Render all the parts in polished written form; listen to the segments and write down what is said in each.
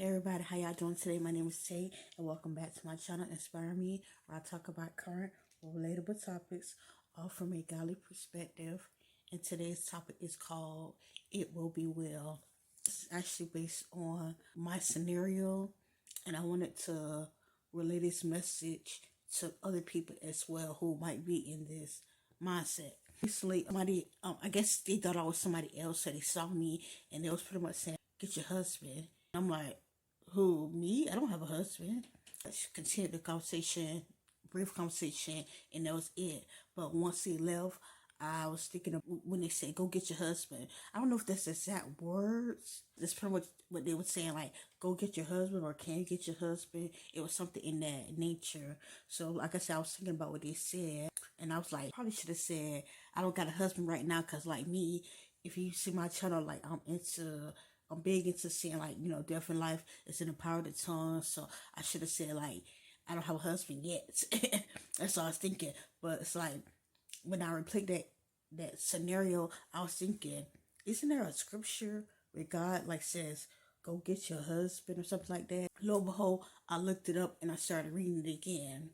Hey everybody, how y'all doing today? My name is Tay, and welcome back to my channel, Inspire Me, where I talk about current or relatable topics, all from a godly perspective. And today's topic is called "It Will Be Well." It's actually based on my scenario, and I wanted to relay this message to other people as well who might be in this mindset. Recently, somebody, I guess they thought I was somebody else, so they saw me and they was pretty much saying, "Get your husband." I'm like, who, me? I don't have a husband. Let's continue the conversation, brief conversation, and that was it. But once he left, I was thinking of when they said, go get your husband. I don't know if that's exact words. That's pretty much what they were saying, like, go get your husband or can you get your husband. It was something in that nature. So, like I said, I was thinking about what they said. And I was like, probably should have said, I don't got a husband right now because, like me, if you see my channel, like, I'm big into saying, like, death in life is in the power of the tongue. So I should have said, like, I don't have a husband yet. That's all I was thinking. But it's like, when I replayed that scenario, I was thinking, isn't there a scripture where God, like, says, go get your husband or something like that? Lo and behold, I looked it up and I started reading it again.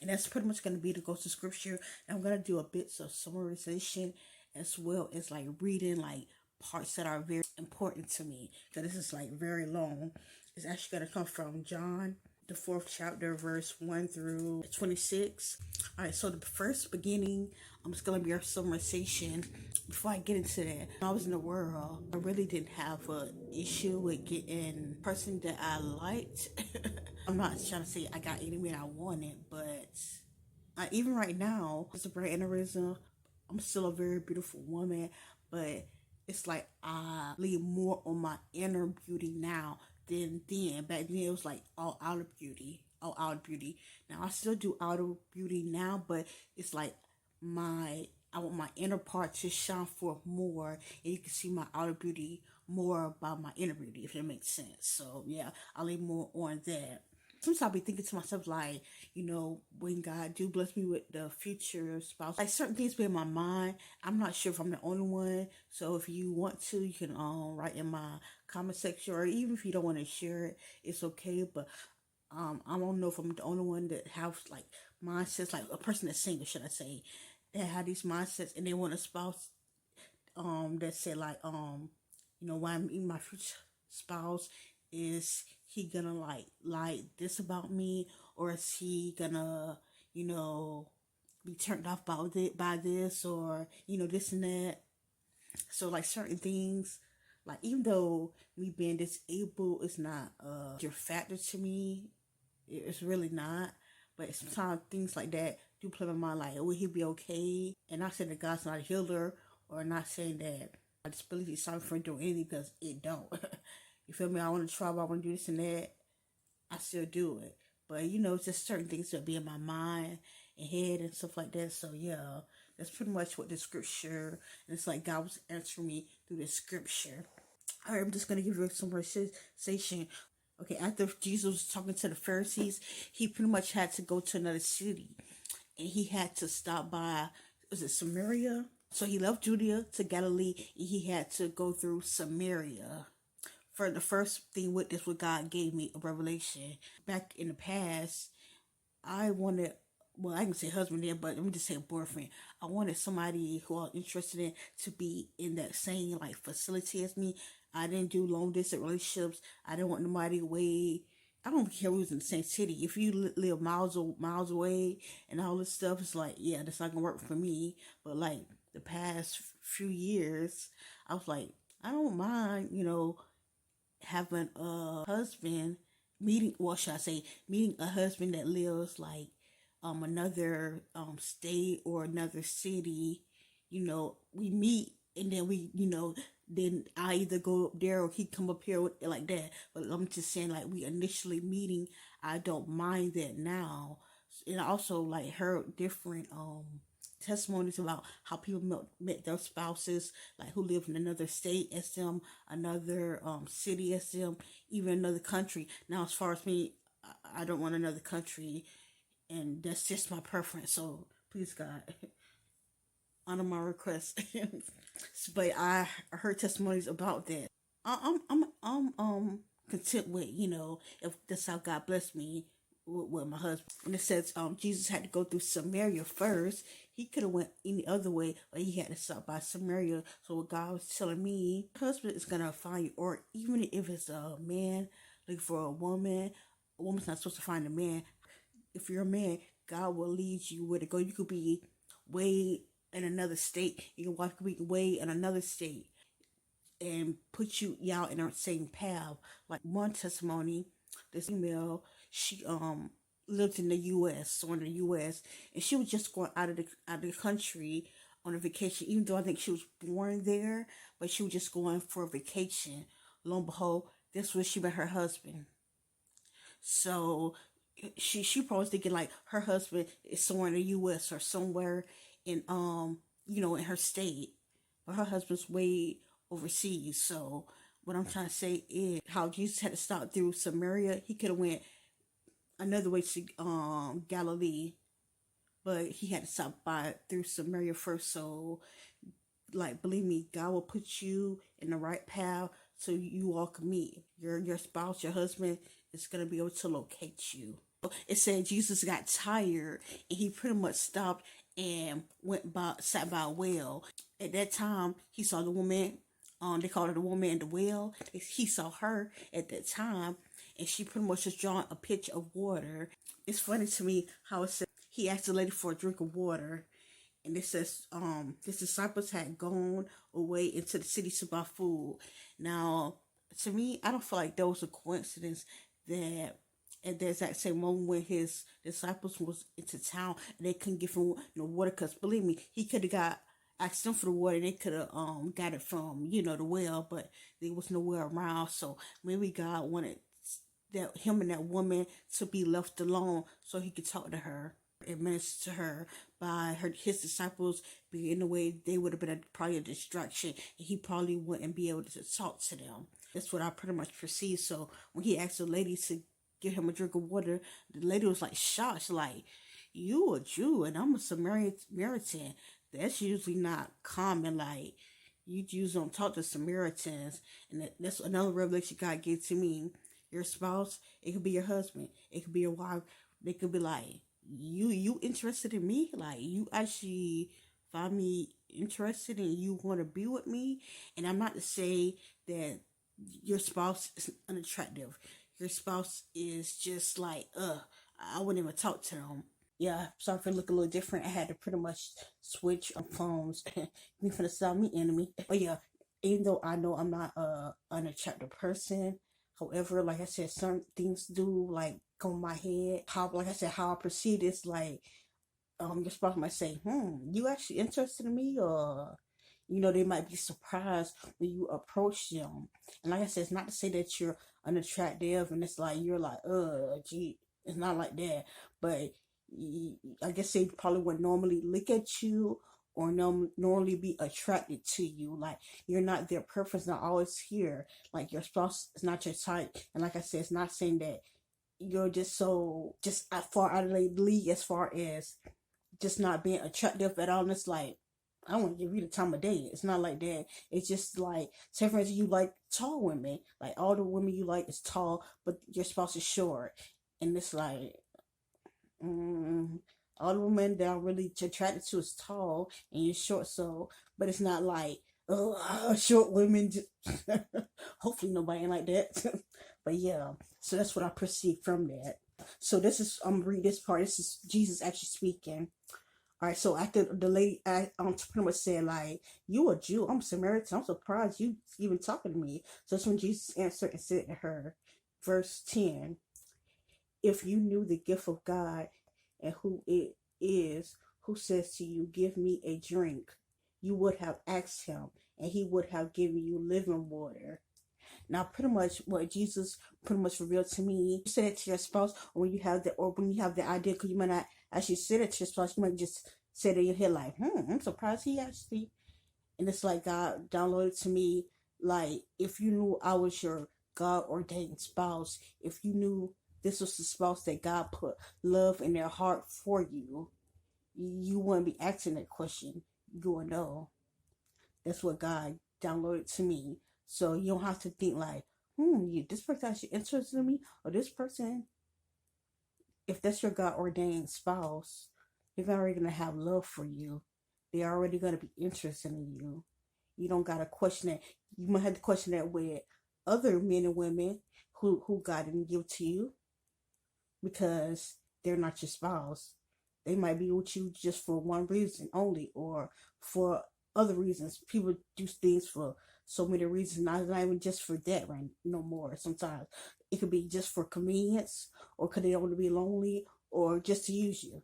And that's pretty much going to be the go to scripture. And I'm going to do a bit of summarization as well as, like, reading, like, parts that are very important to me. So this is, like, very long. It's actually going to come from John, the 4th chapter, verse 1 through 26. All right, so the first beginning, I'm just going to be our summarization. Before I get into that, when I was in the world, I really didn't have an issue with getting a person that I liked. I'm not trying to say I got any man I wanted, but even right now, it's a brain aneurysm. I'm still a very beautiful woman, but it's like I lean more on my inner beauty now than then. Back then, it was like all outer beauty, all outer beauty. Now I still do outer beauty now, but it's like I want my inner part to shine forth more, and you can see my outer beauty more by my inner beauty, if that makes sense. So yeah, I lean more on that. Sometimes I'll be thinking to myself, like, when God do bless me with the future spouse, like certain things be in my mind. I'm not sure if I'm the only one. So if you want to, you can write in my comment section, or even if you don't want to share it, it's okay. But I don't know if I'm the only one that have, like, mindsets, like a person that's single, should I say, that have these mindsets and they want a spouse that said, like, why I'm eating my future spouse, is he gonna like this about me, or is he gonna be turned off by this, or this and that. So, like, certain things, like, even though me being disabled is not your factor to me, it's really not. But sometimes things like that do play in my mind, like, will he be okay? And not saying that God's not a healer, or not saying that I just believe he's sorry for doing anything, because it don't. You feel me? I want to try, but I want to do this and that. I still do it. But, just certain things that be in my mind and head and stuff like that. So, yeah, that's pretty much what the scripture, and it's like God was answering me through the scripture. All right, I'm just going to give you some sensation. Okay, after Jesus was talking to the Pharisees, he pretty much had to go to another city. And he had to stop by, was it Samaria? So he left Judea to Galilee, and he had to go through Samaria. For the first thing with this, what God gave me a revelation. Back in the past, I wanted, well, I can say husband there, but let me just say boyfriend. I wanted somebody who I was interested in to be in that same, like, facility as me. I didn't do long distance relationships. I didn't want nobody away. I don't care who's in the same city. If you live miles away and all this stuff, it's like, yeah, that's not gonna work for me. But, like, the past few years, I was like, I don't mind, having a husband, meeting a husband that lives, like, another state or another city. We meet, and then then I either go up there or he come up here like that. But I'm just saying, like, we initially meeting, I don't mind that now. And I also, like, heard different testimonies about how people met their spouses, like, who live in another state as them, another city as them, even another country. Now, as far as me, I don't want another country, and that's just my preference. So please, God, honor my request. But I heard testimonies about that. I'm content with, if that's how God blessed me with my husband. And it says Jesus had to go through Samaria first. He could have went any other way, but he had to stop by Samaria. So what God was telling me, your husband is gonna find you, or even if it's a man looking for a woman's not supposed to find a man. If you're a man, God will lead you where to go. You could be way in another state. Your wife could be way in another state and put y'all in the same path. Like one testimony, this female, she lived in the U.S. So in the U.S. and she was just going out of the country on a vacation. Even though I think she was born there, but she was just going for a vacation. Lo and behold, this was she met her husband. So she probably thinking like her husband is somewhere in the U.S. or somewhere in in her state, but her husband's way overseas. So what I'm trying to say is how Jesus had to stop through Samaria. He could have went another way to Galilee, but he had to stop by through Samaria first. So like believe me, God will put you in the right path so you all can meet. Your spouse, your husband is gonna be able to locate you. It said Jesus got tired and he pretty much stopped and sat by a well. At that time, he saw the woman. They called her the woman in the well. He saw her at that time, and she pretty much just drawing a pitcher of water. It's funny to me how it said he asked the lady for a drink of water, and it says his disciples had gone away into the city to buy food. Now, to me, I don't feel like that was a coincidence that at the exact same moment when his disciples was into town and they couldn't give him water, because believe me, he could have got asked them for the water. They could have got it from the well, but there was nowhere around. So maybe God wanted that him and that woman to be left alone so he could talk to her and minister to her. By his disciples being in the way, they would have been probably a distraction, and he probably wouldn't be able to talk to them. That's what I pretty much perceived. So when he asked the lady to give him a drink of water, the lady was like shocked, like, you a Jew and I'm a Samaritan. That's usually not common. Like, you Jews don't talk to Samaritans. And that's another revelation God gave to me. Your spouse, it could be your husband, it could be your wife. They could be like, you interested in me? Like, you actually find me interested and you want to be with me? And I'm not to say that your spouse is unattractive. Your spouse is just like, I wouldn't even talk to them. Yeah, sorry if it look a little different. I had to pretty much switch phones. Me finna sell me enemy. But yeah, even though I know I'm not an attractive person, however, like I said, certain things do like go in my head. How, like I said, how I perceive this, like your spouse might say, you actually interested in me? Or they might be surprised when you approach them. And like I said, it's not to say that you're unattractive and it's like you're like, gee, it's not like that. But I guess they probably would normally look at you or normally be attracted to you. Like, you're not their preference, not always here. Like, your spouse is not your type. And like I said, it's not saying that you're just far out of the league as far as just not being attractive at all. And it's like, I want to give you the time of day. It's not like that. It's just like, say for instance, you like tall women. Like, all the women you like is tall, but your spouse is short. And it's like, all the women that I'm really attracted to is tall and you're short. So, but it's not like, short women. Hopefully nobody ain't like that. But yeah, so that's what I perceive from that. So this is, I'm read this part. This is Jesus actually speaking. All right, so after the lady, pretty much said like, "You a Jew? I'm Samaritan. I'm surprised you even talking to me." So that's when Jesus answered and said to her, verse 10, "If you knew the gift of God and who it is who says to you, 'Give me a drink,' you would have asked him, and he would have given you living water." Now, pretty much what Jesus pretty much revealed to me, you say it to your spouse, or when you have the idea, because you might not actually say it to your spouse, you might just say it in your head like, I'm surprised he actually. And it's like God downloaded to me, like, if you knew I was your God ordained spouse, if you knew this was the spouse that God put love in their heart for you, you wouldn't be asking that question. You would know. That's what God downloaded to me. So you don't have to think like, this person actually interested in me, or this person, if that's your God ordained spouse, they're already gonna have love for you. They're already gonna be interested in you. You don't gotta question it. You might have to question that with other men and women who God didn't give to you because they're not your spouse. They might be with you just for one reason only, or for other reasons. People do things for so many reasons, not even just for that right no more. Sometimes it could be just for convenience, or could they want to be lonely, or just to use you.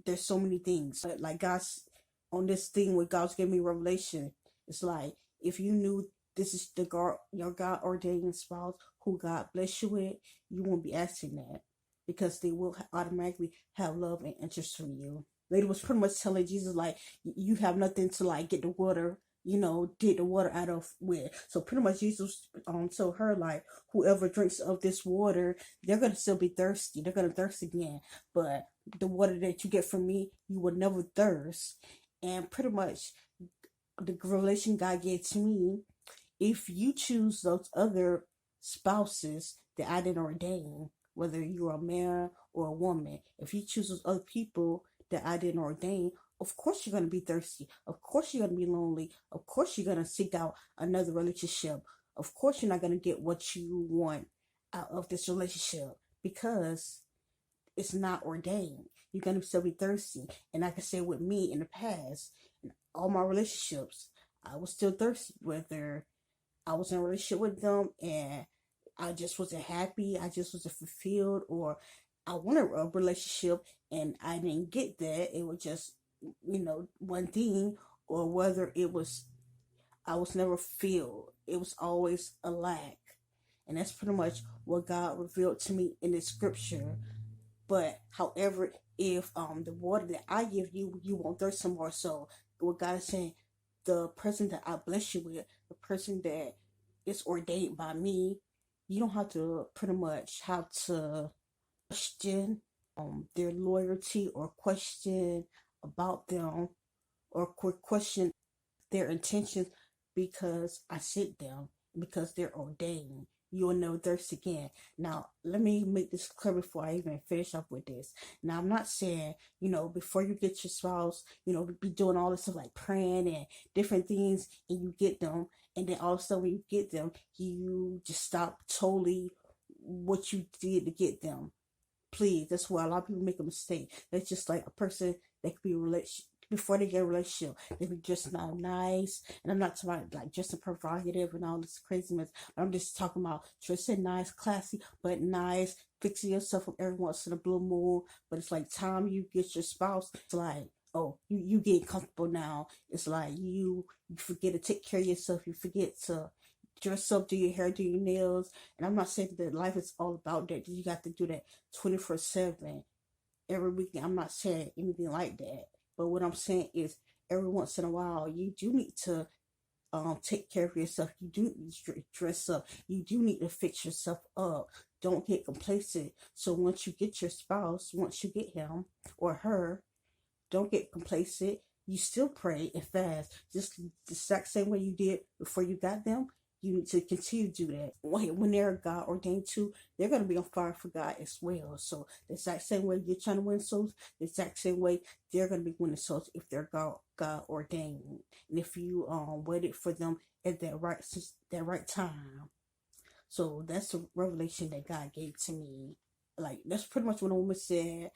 There's so many things. But like God's on this thing where God's giving me revelation, it's like if you knew this is the God, your God ordained spouse who God bless you with, you won't be asking that because they will automatically have love and interest from you. Lady was pretty much telling Jesus like you have nothing to like get the water, get the water out of with. So pretty much Jesus told her like whoever drinks of this water, they're gonna still be thirsty. They're gonna thirst again. But the water that you get from me, you will never thirst. And pretty much the revelation God gave to me, if you choose those other spouses that I didn't ordain, whether you're a man or a woman, if you choose those other people that I didn't ordain, of course you're going to be thirsty. Of course you're going to be lonely. Of course you're going to seek out another relationship. Of course you're not going to get what you want out of this relationship because it's not ordained. You're going to still be thirsty. And like I said with me in the past, in all my relationships, I was still thirsty, whether I was in a relationship with them and I just wasn't happy, I just wasn't fulfilled, or I wanted a relationship and I didn't get that. It was just, one thing, or whether it was, I was never filled. It was always a lack. And that's pretty much what God revealed to me in the scripture. But however, if the water that I give you, you won't thirst some more. So what God is saying, the person that I bless you with, the person that is ordained by me, you don't have to pretty much have to question their loyalty or question about them or question their intentions because I sent them, because they're ordained. You will never thirst again. Now, let me make this clear before I even finish up with this. Now, I'm not saying, before you get your spouse, be doing all this stuff like praying and different things and you get them. And then all of a sudden when you get them, you just stop totally what you did to get them. Please, that's why a lot of people make a mistake. That's just like a person that could be a relationship before they get a relationship. They be just now nice, and I'm not talking about like just a provocative and all this craziness. I'm just talking about dressing nice, classy, but nice, fixing yourself up every once in a blue moon. But it's like time you get your spouse, it's like, oh, you get comfortable now. It's like you forget to take care of yourself. You forget to dress up, do your hair, do your nails. And I'm not saying that life is all about that. You got to do that 24/7 every weekend. I'm not saying anything like that. But what I'm saying is every once in a while, you do need to take care of yourself. You do need to dress up. You do need to fix yourself up. Don't get complacent. So once you get your spouse, once you get him or her, don't get complacent. You still pray and fast. Just the exact same way you did before you got them. You need to continue to do that. When they're God ordained to, they're going to be on fire for God as well. So the exact same way you're trying to win souls, the exact same way they're going to be winning souls if they're God ordained. And if you waited for them at that right time. So that's the revelation that God gave to me. Like that's pretty much what a woman said.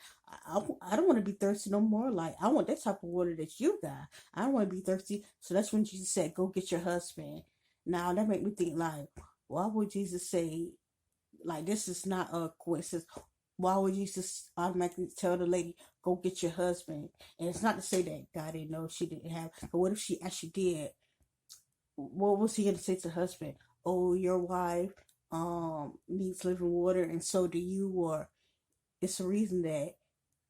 I don't want to be thirsty no more. Like I want that type of water that you got. I don't want to be thirsty. So that's when Jesus said, "Go get your husband." Now that made me think like, why would Jesus say, like this is not a coincidence? Why would Jesus automatically tell the lady, "Go get your husband"? And it's not to say that God didn't know she didn't have. But what if she actually did? What was he going to say to the husband? Oh, your wife needs living water, and so do you. Or it's a reason that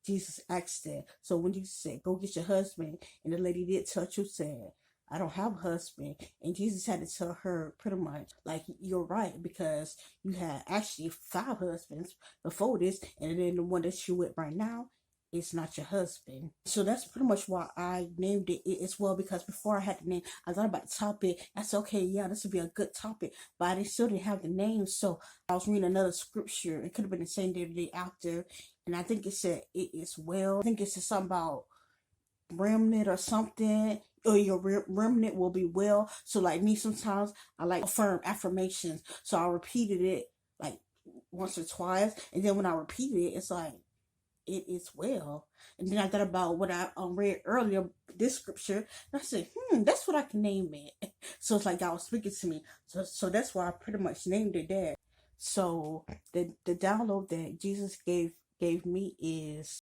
Jesus asked that. So when Jesus said, "Go get your husband," and the lady did tell you, said, "I don't have a husband," and Jesus had to tell her pretty much like, "You're right, because you had actually 5 husbands before this, and then the one that you with right now, it's not your husband. So that's pretty much why I named it as well, because before I had the name, I thought about the topic. I said, okay, yeah, this would be a good topic, but I still didn't have the name. So I was reading another scripture. It could have been the same day or the day after. And I think it said it is well. I think it said something about remnant or something, or your remnant will be well. So like me, sometimes I like affirm affirmations, so I repeated it like once or twice, and then when I repeated it, it's like it is well. And then I thought about what I read earlier, this scripture, and I said, that's what I can name it. So it's like God was speaking to me, so that's why I pretty much named it that. So the download that Jesus gave me is